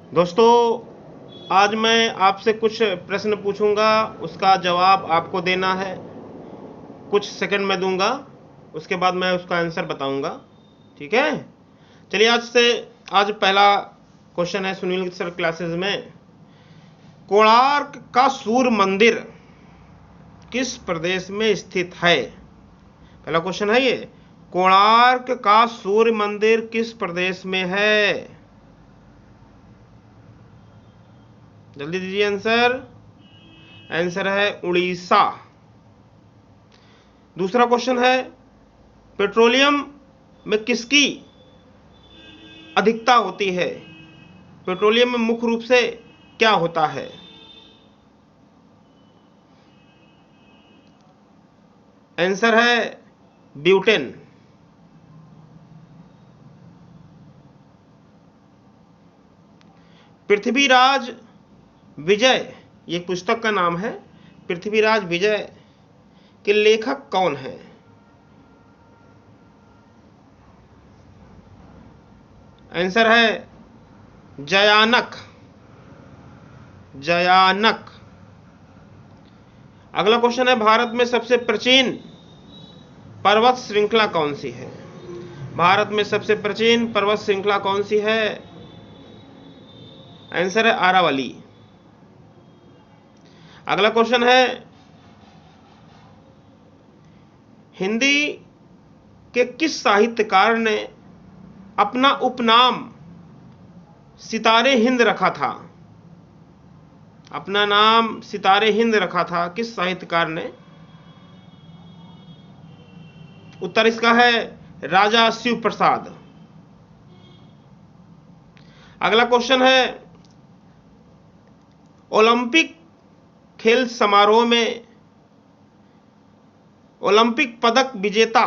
दोस्तों, आज मैं आपसे कुछ प्रश्न पूछूंगा, उसका जवाब आपको देना है। कुछ सेकंड में दूंगा, उसके बाद मैं उसका आंसर बताऊंगा। ठीक है? चलिए आज पहला क्वेश्चन है सुनील सर क्लासेस में। कोणार्क का सूर्य मंदिर किस प्रदेश में स्थित है? पहला क्वेश्चन है ये। कोणार्क का सूर्य मंदिर किस प्रदेश में है? जल्दी दीजिए आंसर। आंसर है उड़ीसा। दूसरा क्वेश्चन है, पेट्रोलियम में किसकी अधिकता होती है? पेट्रोलियम में मुख्य रूप से क्या होता है? आंसर है ब्यूटेन। पृथ्वीराज विजय, ये पुस्तक का नाम है। पृथ्वीराज विजय के लेखक कौन हैं? आंसर है जयानक। जयानक। अगला क्वेश्चन है, भारत में सबसे प्राचीन पर्वत श्रृंखला कौन सी है? भारत में सबसे प्राचीन पर्वत श्रृंखला कौन सी है? आंसर है आरावली। अगला क्वेश्चन है, हिंदी के किस साहित्यकार ने अपना उपनाम सितारे हिंद रखा था? अपना नाम सितारे हिंद रखा था किस साहित्यकार ने? उत्तर इसका है राजा शिव प्रसाद। अगला क्वेश्चन है, ओलंपिक खेल समारोह में ओलंपिक पदक विजेता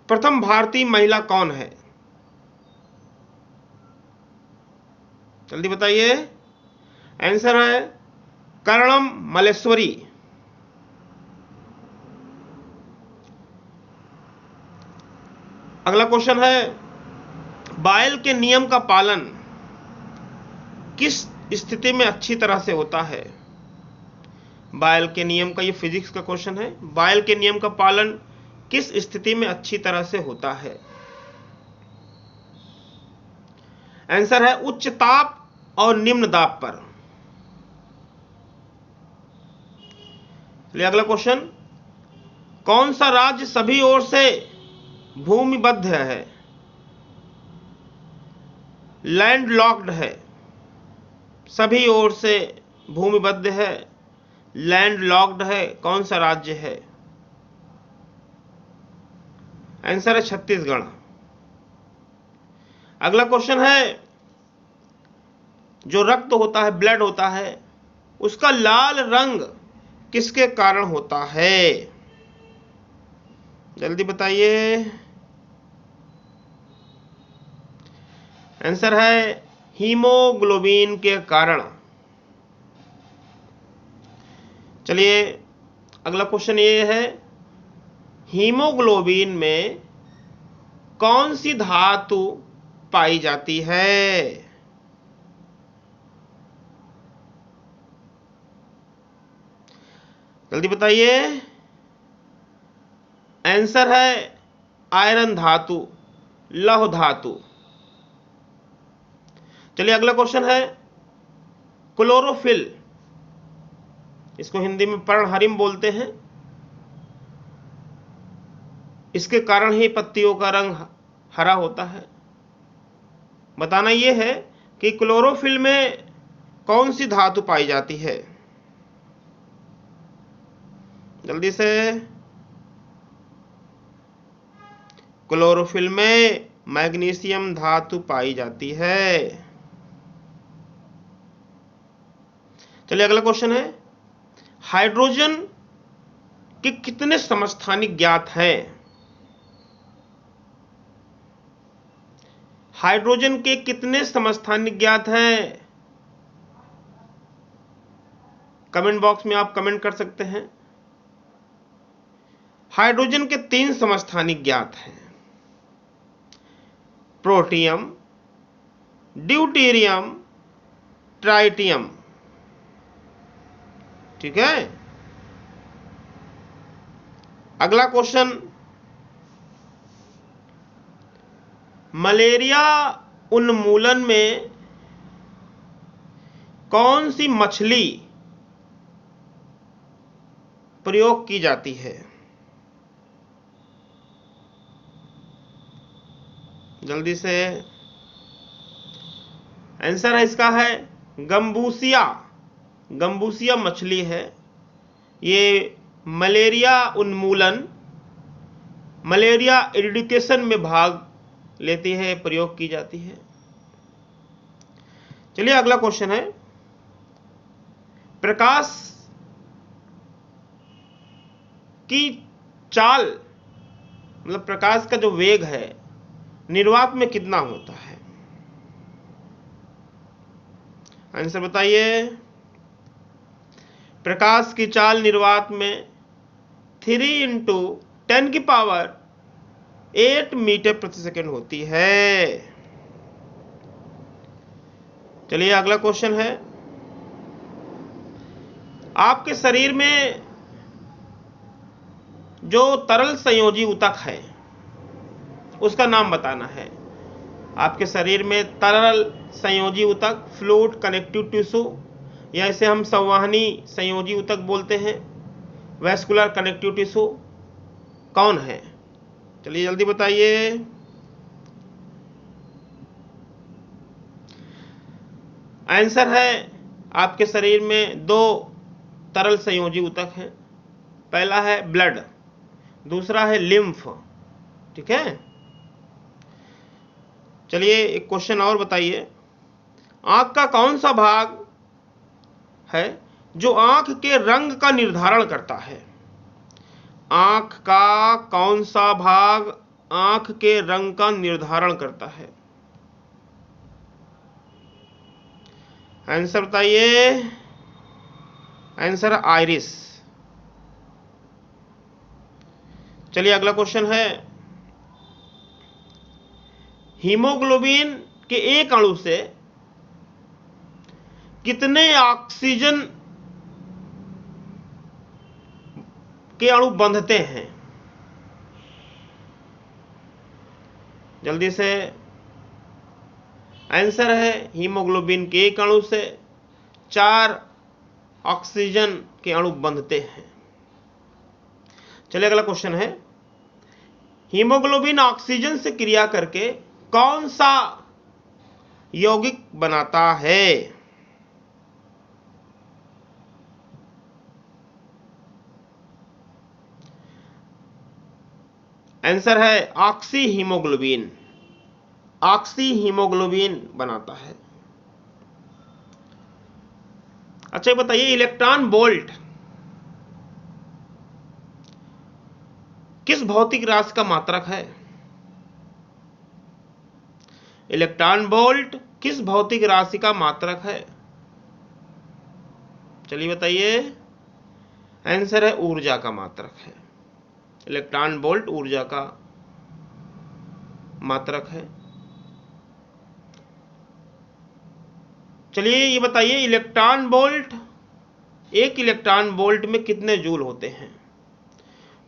प्रथम भारतीय महिला कौन है? जल्दी बताइए। आंसर है कर्णम मल्लेश्वरी। अगला क्वेश्चन है, बायल के नियम का पालन किस स्थिति में अच्छी तरह से होता है? बायल के नियम का, ये फिजिक्स का क्वेश्चन है। बायल के नियम का पालन किस स्थिति में अच्छी तरह से होता है? आंसर है उच्च ताप और निम्न दाब पर। चलिए अगला क्वेश्चन, कौन सा राज्य सभी ओर से भूमिबद्ध है, लैंडलॉक्ड है? सभी ओर से भूमिबद्ध है, लैंडलॉक्ड है, कौन सा राज्य है? आंसर है छत्तीसगढ़। अगला क्वेश्चन है, जो रक्त होता है, ब्लड होता है, उसका लाल रंग किसके कारण होता है? जल्दी बताइए। आंसर है हीमोग्लोबिन के कारण। चलिए अगला क्वेश्चन ये है, हीमोग्लोबिन में कौन सी धातु पाई जाती है? जल्दी बताइए। आंसर है आयरन धातु, लौह धातु। चलिए अगला क्वेश्चन है, क्लोरोफिल, इसको हिंदी में पर्णहरिम बोलते हैं, इसके कारण ही पत्तियों का रंग हरा होता है। बताना यह है कि क्लोरोफिल में कौन सी धातु पाई जाती है? जल्दी से। क्लोरोफिल में मैग्नीशियम धातु पाई जाती है। चलिए अगला क्वेश्चन है, हाइड्रोजन के कितने समस्थानिक ज्ञात हैं? हाइड्रोजन के कितने समस्थानिक ज्ञात हैं? कमेंट बॉक्स में आप कमेंट कर सकते हैं। हाइड्रोजन के 3 समस्थानिक ज्ञात हैं, प्रोटियम, ड्यूटेरियम, ट्राइटियम। ठीक है। अगला क्वेश्चन, मलेरिया उन्मूलन में कौन सी मछली प्रयोग की जाती है? जल्दी से आंसर है इसका है गंबूसिया। गंबूसिया मछली है। ये मलेरिया उन्मूलन, मलेरिया इरिडिकेशन में भाग लेती है, प्रयोग की जाती है। चलिए अगला क्वेश्चन है, प्रकाश की चाल, मतलब प्रकाश का जो वेग है निर्वात में कितना होता है? आंसर बताइए। प्रकाश की चाल निर्वात में 3 × 10⁸ मीटर प्रति सेकंड होती है। चलिए अगला क्वेश्चन है, आपके शरीर में जो तरल संयोजी ऊतक है उसका नाम बताना है। आपके शरीर में तरल संयोजी ऊतक, फ्लूइड कनेक्टिव टिश्यू, या इसे हम संवहनी संयोजी ऊतक बोलते हैं, वैस्कुलर कनेक्टिव टिश्यू, कौन है? चलिए जल्दी बताइए। आंसर है आपके शरीर में 2 तरल संयोजी ऊतक हैं। पहला है ब्लड, दूसरा है लिम्फ। ठीक है। चलिए एक क्वेश्चन और बताइए, आंख का कौन सा भाग है जो आंख के रंग का निर्धारण करता है? आंख का कौन सा भाग आंख के रंग का निर्धारण करता है? आंसर बताइए। Answer iris. चलिए अगला क्वेश्चन है, हीमोग्लोबिन के एक अणु से कितने ऑक्सीजन के अणु बंधते हैं? जल्दी से आंसर है हीमोग्लोबिन के एक अणु से 4 ऑक्सीजन के अणु बंधते हैं। चलिए अगला क्वेश्चन है, हीमोग्लोबिन ऑक्सीजन से क्रिया करके कौन सा यौगिक बनाता है? आंसर है ऑक्सी हीमोग्लोबिन। ऑक्सी हीमोग्लोबिन बनाता है। अच्छा बताइए, इलेक्ट्रॉन वोल्ट किस भौतिक राशि का मात्रक है? इलेक्ट्रॉन वोल्ट किस भौतिक राशि का मात्रक है? चलिए बताइए। आंसर है ऊर्जा का मात्रक है। इलेक्ट्रॉन वोल्ट ऊर्जा का मात्रक है। चलिए ये बताइए, इलेक्ट्रॉन वोल्ट, एक इलेक्ट्रॉन वोल्ट में कितने जूल होते हैं?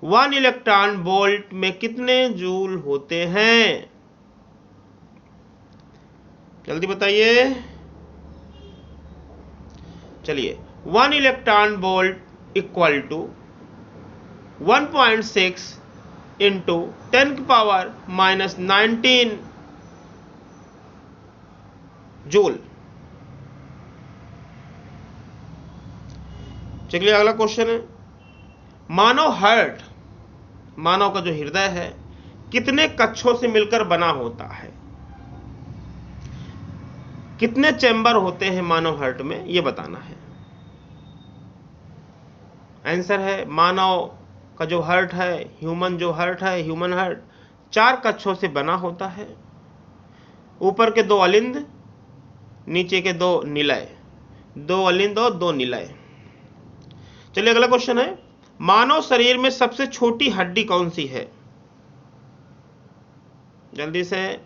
1 इलेक्ट्रॉन वोल्ट में कितने जूल होते हैं? जल्दी बताइए। चलिए 1 electron volt equal to 1.6 into 10⁻⁻19 joule. चलिए अगला क्वेश्चन है, मानव हार्ट, मानव का जो हृदय है कितने कक्षों से मिलकर बना होता है? कितने चैम्बर होते हैं मानव हार्ट में, यह बताना है। आंसर है मानव का जो हार्ट है, ह्यूमन जो हार्ट है, ह्यूमन हार्ट 4 कक्षों से बना होता है। ऊपर के 2 अलिंद, नीचे के 2 निलय, 2 अलिंद और 2 निलय। चलिए अगला क्वेश्चन है, मानव शरीर में सबसे छोटी हड्डी कौन सी है? जल्दी से।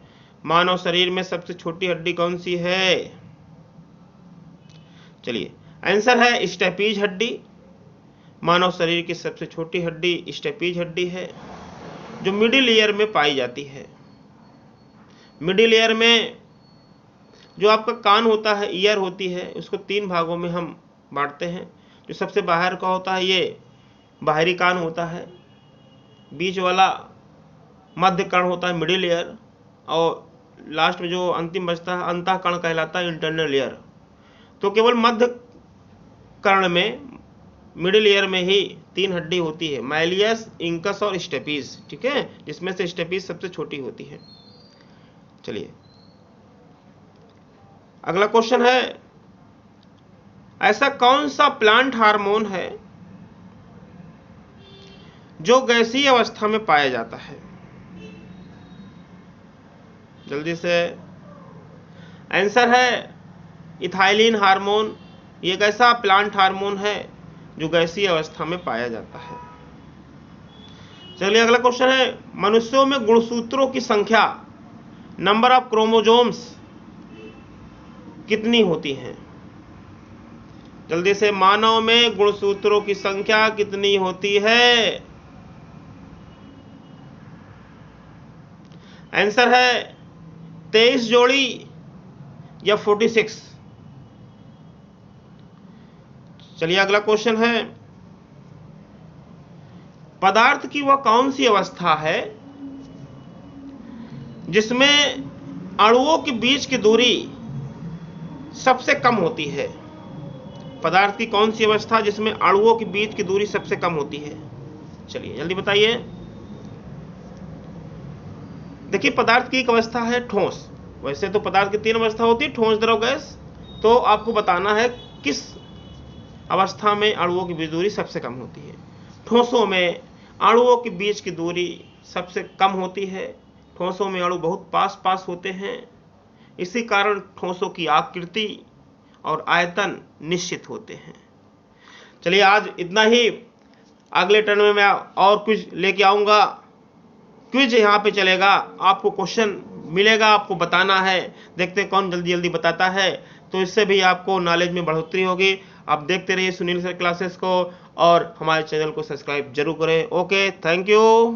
मानव शरीर में सबसे छोटी हड्डी कौन सी है? चलिए, आंसर है स्टेपीज हड्डी। मानव शरीर की सबसे छोटी हड्डी स्टेपीज हड्डी है, जो मिडिल ईयर में पाई जाती है। मिडिल ईयर में जो आपका कान होता है, ईयर होती है, उसको 3 भागों में हम बांटते हैं। जो सबसे बाहर का होता है ये बाहरी कान होता है, बीच वाला मध्य कर्ण होता है मिडिल ईयर, और लास्ट में जो अंतिम बचता है अंतः कर्ण कहलाता है इंटरनल ईयर। तो केवल मध्य कर्ण में मिडिल ईयर में ही 3 हड्डी होती है, मैलियस, इंकस और स्टेपीज, ठीक है, जिसमें से स्टेपीज सबसे छोटी होती है। चलिए, अगला क्वेश्चन है, ऐसा कौन सा प्लांट हार्मोन है जो गैसीय अवस्था में पाया जाता है? जल्दी से, आंसर है इथाइलिन हार्मोन। ये एक ऐसा प्लांट हार्मोन है जो गैसीय अवस्था में पाया जाता है। चलिए, अगला क्वेश्चन है, मनुष्यों में गुणसूत्रों की संख्या, नंबर ऑफ क्रोमोसोम्स कितनी होती हैं? जल्दी से, मानव में गुणसूत्रों की संख्या कितनी होती है? आंसर है 23 जोड़ी या 46। चलिए, अगला क्वेश्चन है, पदार्थ की वह कौन सी अवस्था है जिसमें अणुओं के बीच की दूरी सबसे कम होती है? पदार्थ की कौन सी अवस्था जिसमें अणुओं के बीच की दूरी सबसे कम होती है? चलिए, जल्दी बताइए। देखिए, पदार्थ की एक अवस्था है ठोस। वैसे तो पदार्थ की 3 अवस्था होती है, ठोस, द्रव, गैस। तो आपको बताना है किस अवस्था में अणुओं की बीच दूरी सबसे कम होती है। ठोसों में अणुओं के बीच की दूरी सबसे कम होती है। ठोसों में अणु बहुत पास पास होते हैं, इसी कारण ठोसों की आकृति और आयतन निश्चित होते हैं। चलिए, आज इतना ही। अगले टर्न में मैं और क्विज लेके आऊँगा। क्विज यहाँ पे चलेगा, आपको क्वेश्चन मिलेगा, आपको बताना है। देखते हैं कौन जल्दी जल्दी बताता है, तो इससे भी आपको नॉलेज में बढ़ोतरी होगी। आप देखते रहिए सुनील सर क्लासेस को, और हमारे चैनल को सब्सक्राइब जरूर करें। Okay, thank you.